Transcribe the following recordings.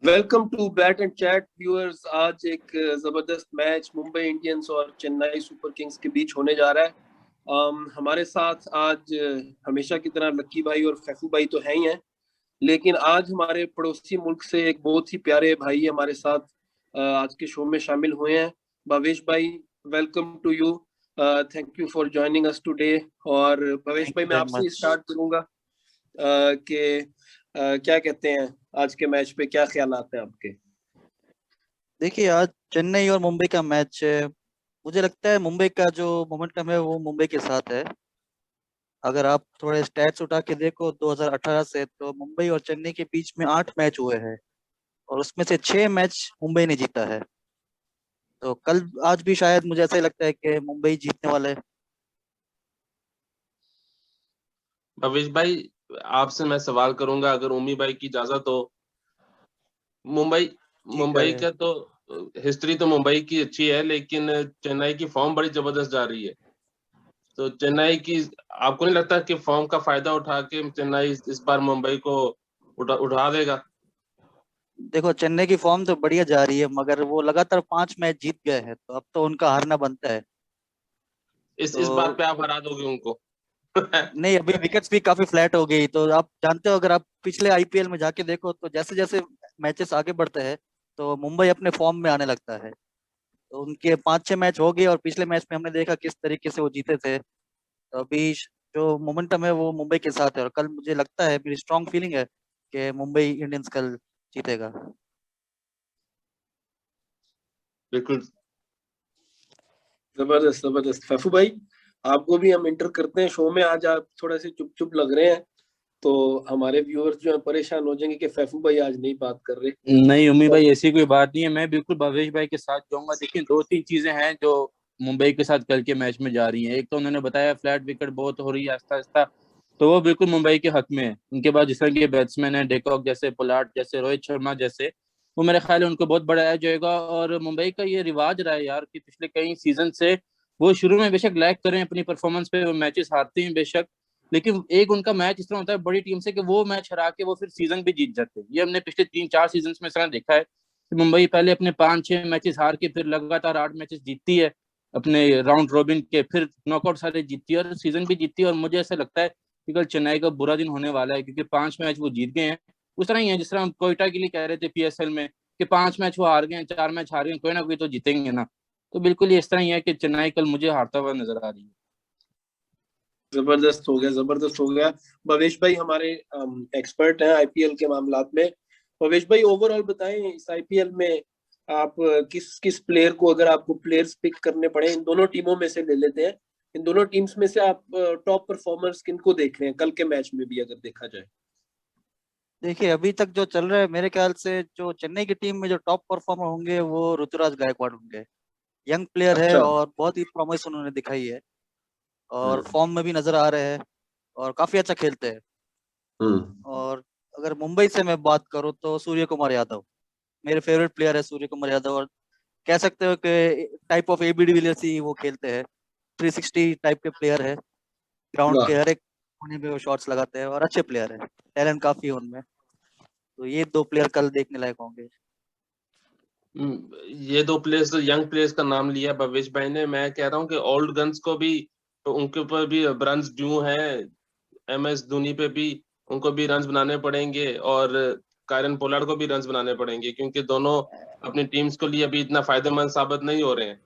Welcome to bat and chat viewers. आज एक जबरदस्त मैच मुंबई इंडियंस और चेन्नई सुपर किंग्स के बीच होने जा रहा है। हमारे साथ आज हमेशा की तरह लक्की भाई और फैफू भाई तो है ही हैं, लेकिन आज हमारे पड़ोसी मुल्क से एक बहुत ही प्यारे भाई हमारे साथ आज के शो में शामिल हुए हैं। भवेश भाई, welcome to you. Thank you for joining us today. और भवेश थैंक भाई, यू मैं वेरी आपसे मच। स्टार्ट करूंगा कि क्या कहते हैं, आज के मैच पे क्या ख्यालात हैं आपके? देखिए, आज चेन्नई और मुंबई का मैच है। मुझे लगता है मुंबई का जो मोमेंटम है वो मुंबई के साथ है। अगर आप थोड़े स्टैट्स उठा के देखो 2018 से, तो मुंबई और चेन्नई के बीच में 8 मैच हुए हैं और उसमें से 6 मैच मुंबई ने जीता है। तो कल आज भी शायद मुझे ऐसा ही लगता है कि मुंबई जीतने वाला है। भवेश भाई, आपसे मैं सवाल करूंगा अगर उमी भाई की इजाजत हो। मुंबई जी मुंबई करे। का तो हिस्ट्री तो मुंबई की अच्छी है, लेकिन चेन्नई की फॉर्म बड़ी जबरदस्त जा रही है। तो चेन्नई की, आपको नहीं लगता कि फॉर्म का फायदा उठा के चेन्नई इस बार मुंबई को उठा देगा? देखो, चेन्नई की फॉर्म तो बढ़िया जा रही है, मगर वो लगातार 5 मैच जीत गए हैं, तो अब तो उनका हारना बनता है। इस बात तो पे आप हरा दोगे उनको? नहीं, अभी विकेट्स भी काफी फ्लैट हो गई। तो आप जानते हो, अगर आप पिछले आईपीएल में जाके देखो, तो जैसे जैसे मैचेस आगे बढ़ते हैं तो मुंबई अपने फॉर्म में आने लगता है। तो उनके 5-6 मैच हो गए और पिछले मैच में हमने देखा किस तरीके से वो जीते थे। तो अभी जो मोमेंटम है वो मुंबई के साथ है, और कल मुझे लगता है, मेरी स्ट्रांग फीलिंग है कि मुंबई इंडियंस कल जीतेगा। बिल्कुल। जबरदस्त जबरदस्त। फैफू भाई, आपको भी हम इंटर करते हैं शो में। आज आप थोड़ा से चुप चुप लग रहे हैं, तो हमारे व्यूअर्स जो है परेशान हो जाएंगे कि फैफू भाई आज नहीं बात कर रहे। नहीं उम्मी तो भाई, ऐसी कोई बात नहीं है। मैं बिल्कुल भवेश भाई के साथ जाऊंगा। देखिए, दो तीन चीजें हैं जो मुंबई के साथ कल के मैच में जा रही हैं। एक तो उन्होंने बताया फ्लैट विकेट बहुत हो रही है आस्ता आस्ता, तो वो बिल्कुल मुंबई के हक में है। उनके बाद जिस तरह के बैट्समैन है, डेकॉक जैसे, पोलार्ड जैसे, रोहित शर्मा जैसे, वो मेरे ख्याल है उनको बहुत बड़ा एज होएगा। और मुंबई का ये रिवाज रहा है यार कि पिछले कई सीजन से वो शुरू में बेशक लैग करें अपनी परफॉर्मेंस पे, वो मैचेस हारते हैं बेशक, लेकिन एक उनका मैच इस तरह होता है बड़ी टीम से कि वो मैच हरा के वो फिर सीजन भी जीत जाते हैं। ये हमने पिछले 3-4 सीजन में इस तरह देखा है कि मुंबई पहले अपने 5-6 मैचेस हार के फिर लगातार 8 मैचेस जीतती है अपने राउंड रॉबिन के, फिर नॉकआउट सारे जीतती है और सीजन भी जीतती है। और मुझे ऐसा लगता है कि कल चेन्नई का बुरा दिन होने वाला है, क्योंकि 5 मैच वो जीत गए हैं। उस तरह ही है जिस तरह हम कोयटा के लिए कह रहे थे पीएसएल में कि 5 मैच वो हार गए हैं, 4 मैच हार गए, कोई ना कोई तो जीतेंगे ना। तो बिल्कुल ये इस तरह ही है कि चेन्नई कल मुझे हारता हुआ नजर आ रही है। जबरदस्त हो गया, जबरदस्त हो गया। भवेश भाई हमारे एक्सपर्ट हैं आईपीएल के मामलात में। भवेश भाई, ओवरऑल बताएं इस आईपीएल में आप किस किस प्लेयर को, अगर आपको प्लेयर्स पिक करने पड़े, इन दोनों टीमों में से ले लेते हैं, इन दोनों टीम्स में से आप टॉप परफॉर्मर्स किनको देख रहे हैं कल के मैच में भी अगर देखा जाए? देखिए, अभी तक जो चल रहा है, मेरे ख्याल से जो चेन्नई की टीम में जो टॉप परफॉर्मर होंगे वो ऋतुराज गायकवाड़ होंगे। यंग प्लेयर है अच्छा। और बहुत ही प्रॉमिस उन्होंने दिखाई है, और हम्म। फॉर्म में भी नजर आ रहे हैं और काफी अच्छा खेलते हैं। हम्म। और अगर मुंबई से मैं बात करूं तो सूर्य कुमार यादव मेरे फेवरेट प्लेयर है। सूर्य कुमार यादव, और कह सकते हो कि टाइप ऑफ एबी डिविलियर्स ही वो खेलते हैं। 360 टाइप के प्लेयर है, ग्राउंड के वाह। हर एक कोने पे वो शॉट्स लगाते हैं और अच्छे प्लेयर है, टैलेंट काफी है उनमें। तो ये दो प्लेयर कल देखने लायक होंगे। ये दो प्लेयर्स, यंग प्लेयर्स का नाम लिया भवेश भाई ने। मैं कह रहा हूँ कि ओल्ड गन्स को भी, तो उनके ऊपर भी रन्स ड्यू है। एमएस धोनी पे भी उनको भी रन्स बनाने पड़ेंगे, और कायरन पोलार्ड को भी रन्स बनाने पड़ेंगे, क्योंकि दोनों अपनी टीम्स के लिए अभी इतना फायदेमंद साबित नहीं हो रहे हैं।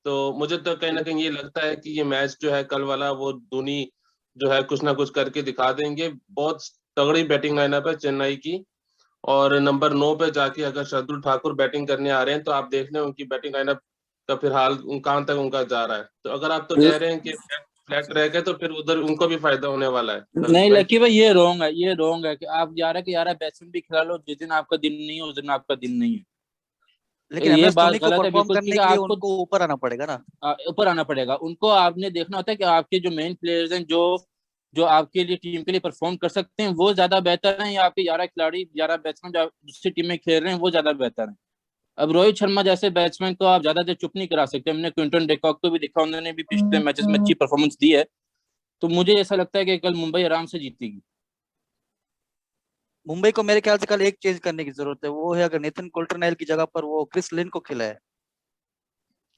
तो मुझे तो कहीं ना कहीं ये लगता है कि ये मैच जो है कल वाला, वो धोनी जो है कुछ ना कुछ करके दिखा देंगे। बहुत तगड़ी बैटिंग लाइनअप है चेन्नई की। और नंबर 9 पे जाके अगर शार्दुल ठाकुर बैटिंग करने आ रहे हैं, तो आप देख लें उनकी बैटिंग लाइनअप का फिर हाल कहाँ तक उनका जा रहा है। तो अगर आप तो कह रहे हैं कि फ्लैट रह गए, तो फिर उधर उनको भी फायदा होने वाला है भवेश नहीं भाई। लकी भाई, ये रॉन्ग है, ये रॉन्ग है कि आप 11 के 11 बैट्समैन भी खिला लो, जिस दिन आपका दिन नहीं है उस दिन आपका दिन नहीं है। लेकिन एम ये एस बात धोनी को गलत है परफॉर्म बिल्कुल, करने क्योंकि के लिए आपको उनको ऊपर आना पड़ेगा ना। ऊपर आना पड़ेगा। उनको आपने देखना होता है कि आपके जो मेन प्लेयर्स हैं, जो जो आपके लिए टीम के लिए परफॉर्म कर सकते हैं, वो ज्यादा बेहतर हैं, या आपके 11 खिलाड़ी, 11 बैट्समैन जो दूसरी टीम में खेल रहे हैं वो ज्यादा बेहतर हैं। अब रोहित शर्मा जैसे बैट्समैन को आप ज्यादा देर चुप नहीं करा सकते। हमने क्विंटन डेकॉक को भी देखा, उन्होंने भी पिछले मैचेस में अच्छी परफॉर्मेंस दी है। तो मुझे ऐसा लगता है कि कल मुंबई आराम से जीतेगी। मुंबई को मेरे ख्याल से कल एक चेंज करने की जरूरत है, वो है अगर नेथन कोल्टरनाइल की जगह पर वो क्रिस लिन को खिलाए।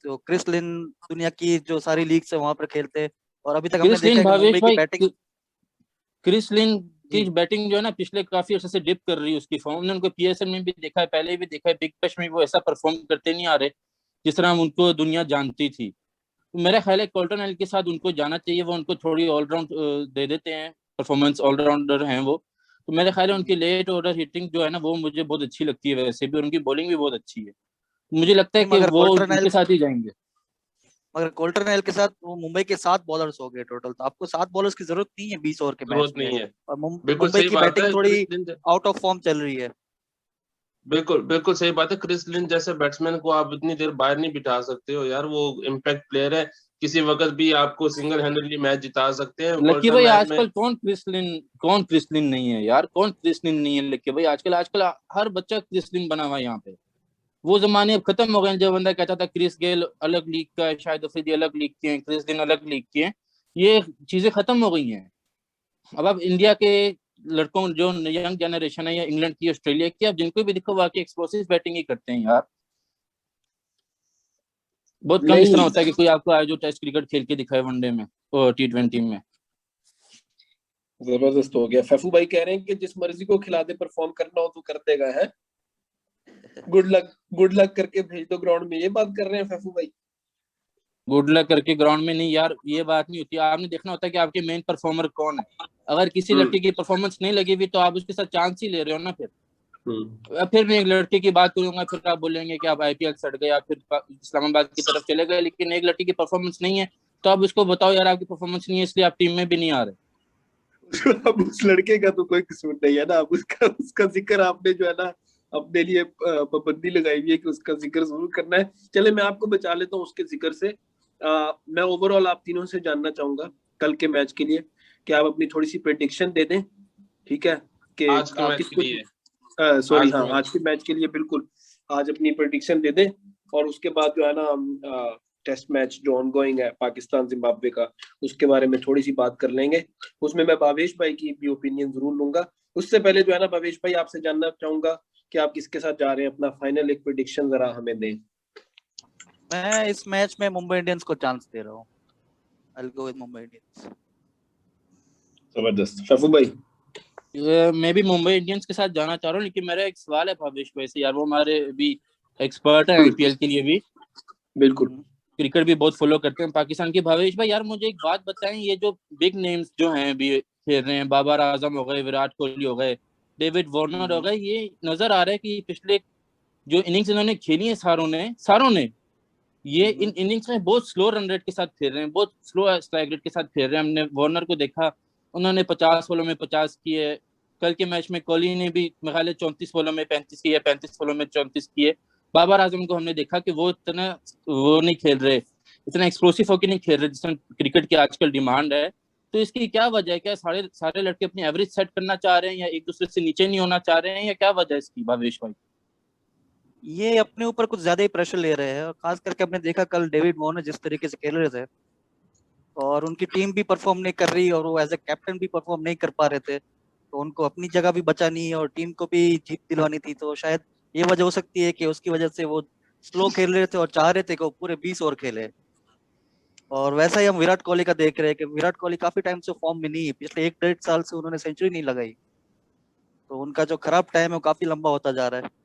तो क्रिस लिन दुनिया की जो सारी लीग्स है वहां पर खेलते हैं, और अभी तक हमने क्रिस देखा लिन है कि भावेश मुंबई की भाई, बैटिंग। क्रिस लिन की जी। बैटिंग जो है ना पिछले काफी अर्से से डिप कर रही है उसकी फॉर्म। हमने उनको पीएसएल में भी देखा है, पहले भी देखा है, बिग बैश में वो ऐसा परफॉर्म करते नहीं आ रहे जिस तरह हम उनको दुनिया जानती थी। तो मेरा ख्याल है कोल्टन एल के साथ उनको जाना चाहिए, वो उनको थोड़ी ऑलराउंड दे देते हैं, परफॉर्मेंस ऑलराउंडर हैं वो। तो मेरा ख्याल है उनकी लेट ऑर्डर हिटिंग जो है ना वो मुझे बहुत अच्छी लगती है, वैसे भी उनकी बॉलिंग भी बहुत अच्छी है। मुझे लगता है नहीं कि मगर वो उनके साथ ही जाएंगे। कोल्टरनाइल के साथ वो मुंबई के 7 बॉलर्स हो गए टोटल, तो आपको 7 बॉलर्स की जरूरत नहीं है 20 ओवर के मैच जरूरत में। नहीं है। और बिल्कुल मुंबई सही की बात बैटिंग है। क्रिस थोड़ी लिन, आउट ऑफ फॉर्म चल रही है। बिल्कुल बिल्कुल सही बात है। क्रिस लिन जैसे बैट्समैन को आप इतनी देर बाहर नहीं बिठा सकते हो यार, वो इम्पैक्ट प्लेयर है, किसी वक्त भी आपको सिंगल हैंडedली मैच जिता सकते हैं। लकी कोल्टन भाई नाइल में आजकल कौन क्रिसलिन नहीं है यार, कौन क्रिसलिन नहीं है लकी भाई? आजकल आजकल हर बच्चा क्रिसलिन बना हुआ है यहाँ पे। वो जमाने अब खत्म हो गए हैं जब बंदा कहता था क्रिस गेल अलग लीग का है, शाहिद अफरीदी अलग लीग के हैं, क्रिस लिन अलग लीग के हैं। ये चीजें खत्म हो गई हैं। अब आप इंडिया के लड़कों जो यंग जनरेशन है या इंग्लैंड की ऑस्ट्रेलिया की, आप जिनको भी दिखो वाकई एक्सप्लोसिव बैटिंग ही करते हैं यार। बहुत कम इस तरह नहीं, होता है कि कोई आपको आए जो टेस्ट क्रिकेट खेल के दिखाए वनडे में और T20 में। जबरदस्त हो गया। फैफू भाई कह रहे हैं कि जिस मर्जी को खिला दे, परफॉर्म करना हो तो कर देगा है। गुड लक करके भेज दो ग्राउंड में, ये बात कर रहे हैं फैफू भाई। गुड लक करके ग्राउंड में नहीं यार, ये बात नहीं होती। आपने देखना होता है कि आपके मेन परफॉर्मर कौन है। अगर किसी हम्म लड़के की परफॉर्मेंस नहीं लगी हुई तो आप उसके साथ चांस ही ले रहे हो ना फिर। हम्म। फिर मैं एक लड़के की बात करूंगा, फिर आप बोलेंगे कि आप आईपीएल सट गए या फिर इस्लामाबाद की तरफ चले गए, लेकिन एक लड़के की परफॉर्मेंस नहीं है तो आप उसको बताओ यार आपकी परफॉर्मेंस नहीं है इसलिए आप टीम में भी नहीं आ रहे। अब उस लड़के का तो कोई कसूर नहीं है ना। अब उसका उसका जिक्र आपने जो है ना अपने लिए पाबंदी लगाई हुई है कि उसका जिक्र जरूर करना है। चले मैं आपको बचा लेता हूँ उसके जिक्र से। मैं ओवरऑल आप तीनों से जानना चाहूंगा कल के मैच के लिए कि आप अपनी थोड़ी सी प्रेडिक्शन दे दें, ठीक है? कि आज के आप मैच के किसको, लिए, सॉरी आज के हाँ, मैच आज के मैच के लिए बिल्कुल आज अपनी प्रेडिक्शन दे दें। और उसके बाद जो है ना हम टेस्ट मैच जो ऑनगोइंग है पाकिस्तान जिम्बाब्वे का, उसके बारे में थोड़ी सी बात कर लेंगे। उसमें मैं भावेश भाई की भी ओपिनियन जरूर लूंगा। उससे पहले जो है ना भावेश भाई, आपसे जानना चाहूंगा कि आप किसके साथ जा रहे हैं, अपना फाइनल एक प्रेडिक्शन जरा हमें दें। मैं इस मैच में मुंबई इंडियंस को चांस दे रहा हूँ। I'll go with Mumbai Indians. जबरदस्त। फैफू भाई? मैं भी मुंबई इंडियंस के साथ जाना चाह रहा हूँ, लेकिन मेरा एक सवाल है भावेश भाई से यार, वो हमारे भी एक्सपर्ट है आईपीएल के लिए भी, बिल्कुल। क्रिकेट भी बहुत फॉलो करते हैं पाकिस्तान की। भावेश भाई यार मुझे एक बात बताएं, ये जो बिग नेम्स जो हैं अभी खेल रहे हैं, बाबर आजम हो गए, विराट कोहली हो गए, डेविड वार्नर हो गए, ये नजर आ रहा है कि पिछले जो इनिंग्स इन्होंने खेली है सारों ने ये इन इनिंग्स में बहुत स्लो रन रेट के साथ खेल रहे हैं, बहुत स्लो स्ट्राइक रेट के साथ खेल रहे हैं। हमने वार्नर को देखा, उन्होंने 50 बॉलों में 50 किए। कल के मैच में कोहली ने भी मेरे ख्याल 34 बॉलों में 35 किए, 35 बॉलों में 34 किए। बाबर आजम को हमने देखा कि वो इतना वो नहीं खेल रहे, इतना एक्सप्लोसिव होकर नहीं खेल रहे जिस क्रिकेट की आजकल डिमांड है। तो इसकी क्या वजह है? क्या सारे सारे लड़के अपनी एवरेज सेट करना चाह रहे हैं या एक दूसरे से नीचे नहीं होना चाह रहे हैं, या क्या वजह है इसकी भावेश भाई? ये अपने ऊपर कुछ ज्यादा ही प्रेशर ले रहे हैं, और खास करके हमने देखा कल डेविड वार्नर जिस तरीके से खेल रहे थे, और उनकी टीम भी परफॉर्म नहीं कर रही और वो एज ए कैप्टन भी परफॉर्म नहीं कर पा रहे थे, तो उनको अपनी जगह भी बचानी और टीम को भी जीत दिलवानी थी। तो शायद ये वजह हो सकती है कि उसकी वजह से वो स्लो खेल रहे थे और चाह रहे थे कि वो पूरे 20 ओवर खेले। और वैसा ही हम विराट कोहली का देख रहे हैं कि विराट कोहली काफी टाइम से फॉर्म में नहीं है, पिछले 1 डेढ़ साल से उन्होंने सेंचुरी नहीं लगाई, तो उनका जो खराब टाइम है वो काफी लंबा होता जा रहा है।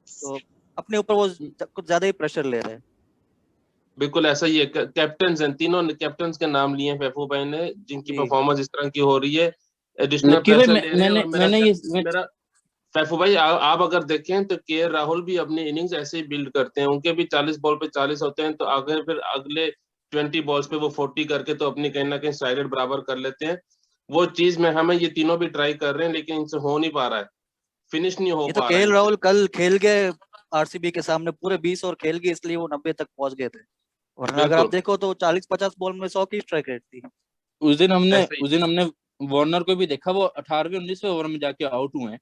तो अपने ऊपर वो कुछ ज्यादा ही प्रेशर ले रहे हैं। बिल्कुल ऐसा ही है। कैप्टन हैं, तीनों कैप्टन के नाम लिए हैं फैफू भाई ने, जिनकी जी। परफॉर्मेंस इस तरह की हो रही है, एडिशनल लकी भाई प्रेशर ले रहे हैं। मैंने और मैंने ये मेरा फैफू भाई, आप अगर देखें तो के राहुल भी अपनी इनिंग्स ऐसे ही बिल्ड करते हैं, उनके भी 40 बॉल पे 40 होते हैं, तो आगे फिर अगले 20 बॉल्स पे वो 40 करके तो अपनी कहीं ना कहीं स्ट्राइक रेट बराबर कर लेते हैं। वो चीज में हमें ये तीनों भी ट्राई कर रहे हैं, लेकिन इनसे हो नहीं पा रहा है, फिनिश नहीं हो ये तो पा रहा है केएल इनसे। राहुल कल खेल गए आरसीबी के सामने, पूरे 20 ओवर खेल गए, इसलिए वो 90 तक पहुंच गए थे, वरना अगर आप बिल्कुल देखो तो 40-50 बॉल में 100 की स्ट्राइक रेट थी। उस दिन हमने ऐसे ही। उस दिन हमने वार्नर को भी देखा, वो 18वें 19वें ओवर में जाके आउट हुए हैं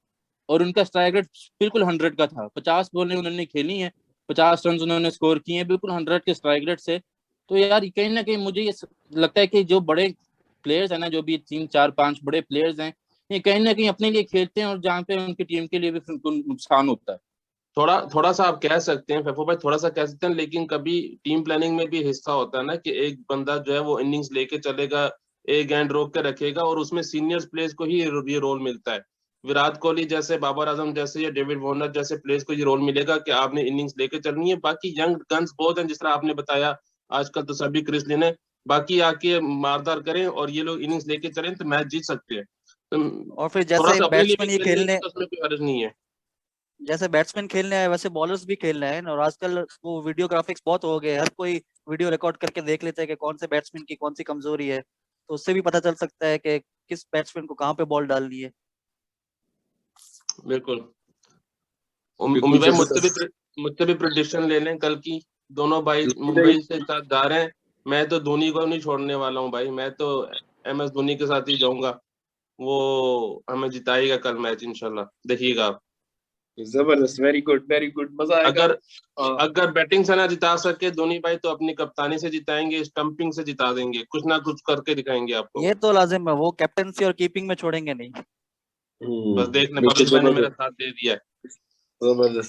और उनका स्ट्राइक रेट बिल्कुल 100 का था। 50 बॉलें उन्होंने खेली हैं, 50 रन उन्होंने स्कोर किए हैं, बिल्कुल 100 के स्ट्राइक रेट से। तो यार कहीं ना कहीं मुझे ये लगता है कि जो बड़े प्लेयर्स हैं ना, जो भी 3 4 5 बड़े प्लेयर्स हैं, ये कहीं ना कहीं अपने लिए खेलते हैं और जहाँ पे उनकी टीम के लिए भी फिर उनको नुकसान होता है। थोड़ा सा आप कह सकते हैं फैफू भाई, थोड़ा सा कह सकते हैं, लेकिन कभी टीम प्लानिंग में भी हिस्सा होता है ना कि एक बंदा जो है वो इनिंग्स लेके चलेगा, एक एंड रोक के रखेगा, और उसमें सीनियर्स प्लेयर्स को ही ये रोल मिलता है। विराट कोहली जैसे, बाबर आजम जैसे या डेविड वार्नर जैसे प्लेयर्स को ये रोल मिलेगा कि आपने इनिंग्स लेके चलनी है। बाकी यंग गन्स बहुत हैं, जिस तरह आपने बताया आजकल तो सभी क्रिस लिन है, बाकी आके मारदार करें और ये लोग इनिंग्स लेके चलें तो मैच जीत सकते हैं। तो और फिर थोड़ा जैसे सा अपने लिए भी बैट्समैन ये खेलेंगे खेलने तो उसमें कोई हर्ज नहीं है। जैसे बैट्समैन खेलने आए वैसे बॉलर्स भी खेलने आए ना, और आजकल वो वीडियो ग्राफिक्स बहुत हो गए, हर कोई वीडियो रिकॉर्ड करके देख लेता है कि कौन से बैट्समैन की कौन सी कमजोरी है, तो उससे भी पता चल सकता है कि किस बैट्समैन को कहाँ पे बॉल डालनी है। बिल्कुल। बिल्कुल उम्मीद भाई, जबरदस्त। मुझसे भी प्रिडिक्शन ले लें कल की। दोनों भाई भाई मुंबई से साथ जा रहे हैं। मैं तो धोनी को नहीं छोड़ने वाला हूँ भाई, मैं तो MS धोनी के साथ ही जाऊंगा। वो हमें जिताएगा कल मैच, इंशाल्लाह देखिएगा आप। जबरदस्त, वेरी गुड, मजा आएगा। अगर अगर बैटिंग से ना जिता सके धोनी भाई तो अपनी कप्तानी से जिताएंगे, स्टंपिंग से जिता देंगे, कुछ ना कुछ करके दिखाएंगे आपको। ये तो लाजिम है, वो कैप्टनसी और कीपिंग में छोड़ेंगे नहीं। बस देखने बिल्कुल भवेश भाई ने मेरा जबरदस्त, साथ दे दिया है।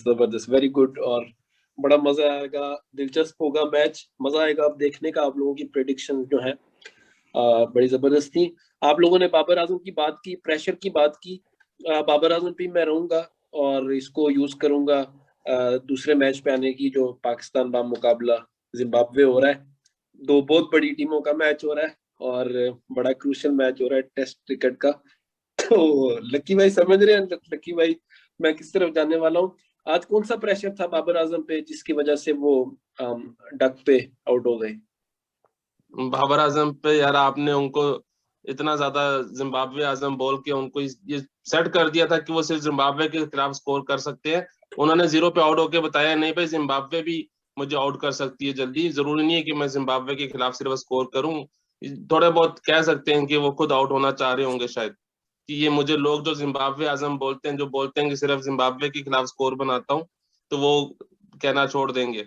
जबरदस्त, वेरी गुड। और बड़ा मजा आएगा, दिलचस्प होगा मैच, मजा आएगा अब देखने का। आप लोगों की प्रेडिक्शन जो है बड़ी जबरदस्त थी। आप लोगों ने बाबर आजम की बात की, प्रेशर की बात की। बाबर आजम पे मैं रहूंगा और इसको यूज करूंगा दूसरे मैच पे आने की, जो पाकिस्तान बा मुकाबला जिम्बाब्वे हो रहा है। दो बहुत बड़ी टीमों का मैच हो रहा है और बड़ा क्रूशियल मैच हो रहा है टेस्ट क्रिकेट का। तो लकी भाई समझ रहे हैं, लकी भाई मैं किस तरफ जाने वाला हूँ। आज कौन सा प्रेशर था बाबर आजम पे जिसकी वजह से वो डक पे आउट हो गए? बाबर आजम पे यार आपने उनको इतना ज्यादा जिम्बाब्वे आजम बोल के उनको ये सेट कर दिया था कि वो सिर्फ जिम्बाब्वे के खिलाफ स्कोर कर सकते हैं। उन्होंने 0 पे आउट होके बताया नहीं भाई जिम्बाब्वे भी मुझे आउट कर सकती है जल्दी, जरूरी नहीं है कि मैं जिम्बाब्वे के खिलाफ सिर्फ स्कोर करूं। थोड़े बहुत कह सकते हैं कि वो खुद आउट होना चाह रहे होंगे शायद, कि ये मुझे लोग जो जिम्बाब्वे आजम बोलते हैं, जो बोलते हैं कि सिर्फ जिम्बाब्वे के खिलाफ स्कोर बनाता हूँ, तो वो कहना छोड़ देंगे।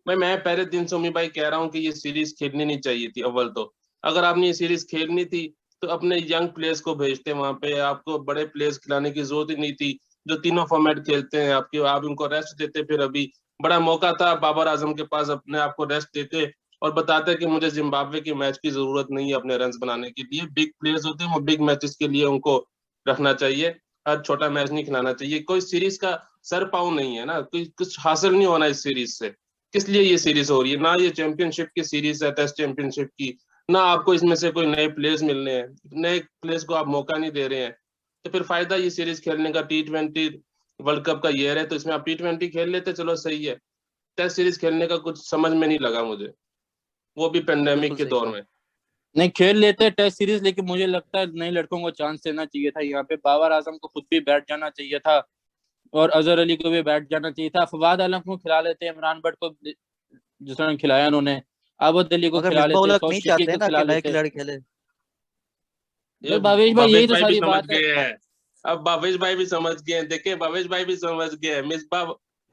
मैं पहले दिन से उम्मीद भाई कह रहा हूँ कि ये सीरीज खेलनी नहीं चाहिए थी। अव्वल तो अगर आपने ये सीरीज खेलनी थी तो अपने यंग प्लेयर्स को भेजते वहां पे, आपको बड़े प्लेयर्स खिलाने की जरूरत ही नहीं थी। जो तीनों फॉर्मेट खेलते हैं आपके, आप उनको रेस्ट देते, फिर अभी बड़ा मौका था बाबर आजम के पास, अपने आप को रेस्ट देते और बताते कि मुझे जिम्बाब्वे के मैच की जरूरत नहीं है अपने रन बनाने के लिए। बिग प्लेयर्स होते हैं वो बिग मैचेस के लिए उनको रखना चाहिए, हर छोटा मैच नहीं खिलाना चाहिए। कोई सीरीज का सर पाव नहीं है ना, कोई कुछ हासिल नहीं होना इस सीरीज से। किस लिए ये सीरीज हो रही है? ना ये चैंपियनशिप की सीरीज है, टेस्ट चैंपियनशिप की, ना आपको इसमें से कोई नए प्लेयर्स मिलने हैं, नए प्लेयर्स को आप मौका नहीं दे रहे हैं। तो फिर फायदा ये सीरीज खेलने का? T20 वर्ल्ड कप का ईयर है तो इसमें आप T20 खेल लेते, चलो सही है। टेस्ट सीरीज खेलने का कुछ समझ में नहीं लगा मुझे, वो भी पेंडेमिक बिल्कुल के सही दौर कहा। में। नहीं, खेल लेते टेस्ट सीरीज, लेकिन मुझे लगता है नए लड़कों को चांस देना चाहिए था। यहाँ पे बाबर आजम को खुद भी बैठ जाना चाहिए था और अजहर अली को भी बैठ जाना चाहिए था। फवाद आलम को खिला लेते, इमरान भट्ट को जिस तरह खिलाया उन्होंने, आबद अली को मगर खिला मिसबा लेते, उल हक सौद नहीं शकील चाहते को ना खिला कि नए लेते। खिलाड़ी खेले। ये बस भावेश भाई भवेश यही तो भाई भी सारी समझ बात है। गए हैं। अब भवेश भाई भी समझ गए हैं, देखिए भवेश भाई भी समझ गए हैं। मिसबा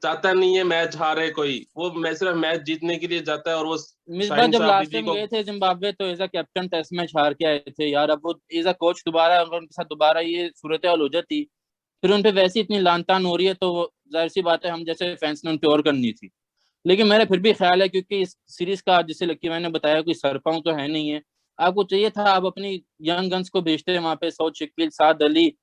चाहता नहीं है मैच हारे कोई, वो मैं सिर्फ मैच जीतने के लिए जाता है। और वो मिसबा शाहिन जब शाह लास्ट अफरीदी टाइम को गए थे जिम्बाब्वे तो as a captain test match हार के आए थे यार। अब वो एज अ कोच दोबारा अगर उनके साथ दोबारा ये सूरत हाल हो जाती, फिर उनपे वैसी इतनी लानतान हो रही है, तो जाहिर सी बात है हम जैसे फैंस ने उनकी और करनी थी। लेकिन मेरा फिर भी ख्याल है, क्योंकि इस सीरीज का जैसे लकी मैंने बताया कोई सरपाऊ तो है नहीं है। आपको चाहिए था आप अपनी यंग गन्स को भेजते वहां पे, सौद शकील, साद अली,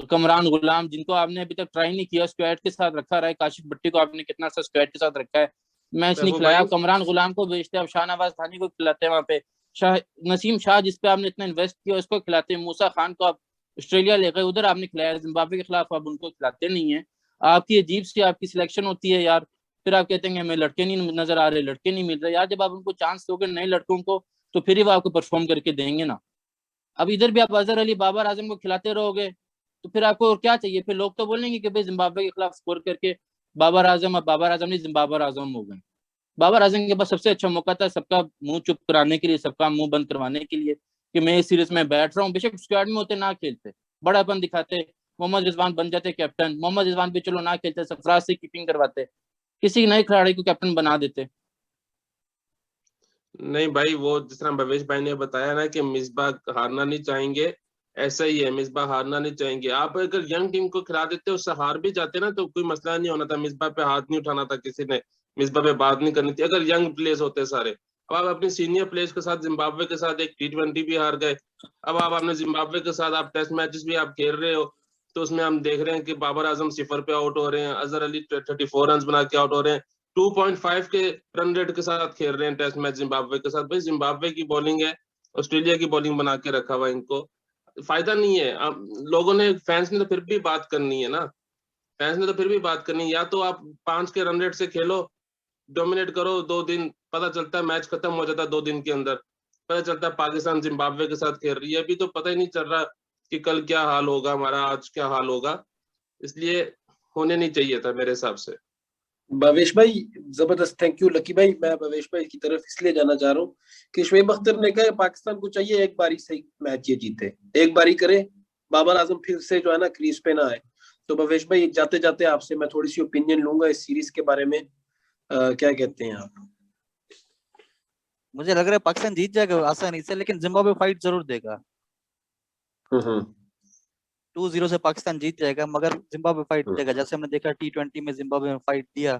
कमरान गुलाम, जिनको आपने अभी तक ट्राई नहीं किया, स्क्वाड के साथ रखा रहा है। काशिफ भट्टी को आपने कितना सा स्क्वाड के साथ रखा है, मैच नहीं महबूब खिलाया। भाई। आप कमरान गुलाम को भेजते, आप शाहनवाज थानी को खिलाते वहां पे, शाह नसीम शाह जिसपे आपने इतना इन्वेस्ट किया उसको खिलाते, मूसा खान को आप ऑस्ट्रेलिया ले गए, उधर आपने खिलाया, जिम्बाब्वे के खिलाफ आप उनको खिलाते नहीं है। आपकी अजीब सी आपकी सिलेक्शन होती है यार। फिर आप कहते हैं हमें लड़के नहीं नजर आ रहे, लड़के नहीं मिल रहे यार। जब आप उनको चांस दोगे नए लड़कों को, तो फिर ही वो आपको परफॉर्म करके देंगे ना। अब इधर भी आप अजहर अली, बाबर आजम को खिलाते रहोगे, तो फिर आपको और क्या चाहिए? फिर लोग तो बोलेंगे कि भाई जिम्बाब्वे के खिलाफ स्कोर करके बाबर आजम, अब बाबर आजम नहीं जिम्बाबर आजम हो गए। बाबर आजम के पास सबसे अच्छा मौका था सबका मुंह चुप कराने के लिए, सबका मुंह बंद करवाने के लिए, कि मैं इस सीरीज में बैठ रहा हूँ। बेशक स्क्वाड में होते ना खेलते, बड़ापन दिखाते, मोहम्मद रिजवान बन जाते कैप्टन, मोहम्मद रिजवान भी चलो ना खेलते, सरफराज से कीपिंग करवाते, किसी नए खिलाड़ी को कैप्टन बना देते। नहीं भाई, वो जिस तरह भवेश भाई ने बताया ना कि मिसबा हारना नहीं चाहेंगे, ऐसा ही है, मिसबा हारना नहीं चाहेंगे। आप अगर यंग टीम को खिला देते उससे हार भी जाते ना तो कोई मसला नहीं होना था, मिसबा पे हाथ नहीं उठाना था किसी ने, मिसबा पे बात नहीं करनी थी अगर यंग प्लेयर्स होते सारे। अब आप अपने सीनियर प्लेयर्स के साथ जिम्बाब्वे के साथ एक T20 भी हार गए। अब आप अपने जिम्बाब्वे के साथ आप टेस्ट मैचेस भी आप खेल रहे हो, तो उसमें हम देख रहे हैं कि बाबर आजम 0 पे आउट हो रहे हैं, अजहर अली 34 रन बना के आउट हो रहे हैं, 2.5 के रन रेट के साथ खेल रहे हैं टेस्ट मैच जिम्बाब्वे के साथ। भाई जिम्बाब्वे की बॉलिंग है, ऑस्ट्रेलिया की बॉलिंग बना के रखा हुआ, इनको फायदा नहीं है। अब लोगों ने, फैंस ने तो फिर भी बात करनी है ना, फैंस ने तो फिर भी बात करनी है। या तो आप 5 के रन रेट से खेलो, डोमिनेट करो 2 दिन, पता चलता है मैच खत्म हो जाता है 2 दिन के अंदर, पता चलता है पाकिस्तान जिम्बाब्वे के साथ खेल रही है। अभी तो पता ही नहीं चल रहा कि कल क्या हाल होगा हमारा, आज क्या हाल होगा, इसलिए होने नहीं चाहिए था मेरे हिसाब से। भवेश भाई जबरदस्त, थैंक यू लकी भाई। मैं भवेश भाई की तरफ इसलिए जाना चाह रहा हूँ कि शुएब अख्तर ने कहा पाकिस्तान को चाहिए एक बारी से मैच ये जीते, एक बारी करे, बाबर आजम फिर से जो है ना क्रीज पे ना आए। तो भवेश भाई जाते जाते आपसे मैं थोड़ी सी ओपिनियन लूंगा इस सीरीज के बारे में, क्या कहते हैं आप? मुझे लग रहा है पाकिस्तान जीत जाएगा आसानी से, लेकिन जिम्बाब्वे फाइट जरूर देगा। 2-0 से पाकिस्तान जीत जाएगा, मगर जिम्बाब्वे फाइट देगा। जैसे हमने देखा T20 में जिम्बाब्वे में फाइट दिया,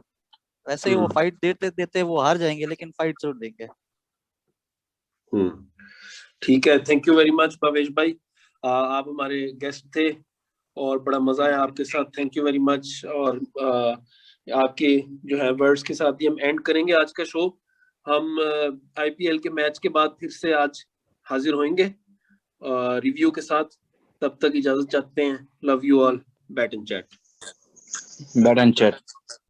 वैसे ही वो फाइट देते देते वो हार जाएंगे, लेकिन फाइट जरूर देंगे। ठीक है, thank you very much Bhavesh भाई, आप हमारे गेस्ट थे और बड़ा मजा आया आपके साथ, थैंक यू वेरी मच। और आपके जो है वर्ड्स के साथ ही हम एंड करेंगे आज का शो। हम IPL के मैच के बाद फिर से आज हाजिर होंगे रिव्यू के साथ। तब तक इजाजत चाहते हैं, love you all, bat and chat. Bat and chat.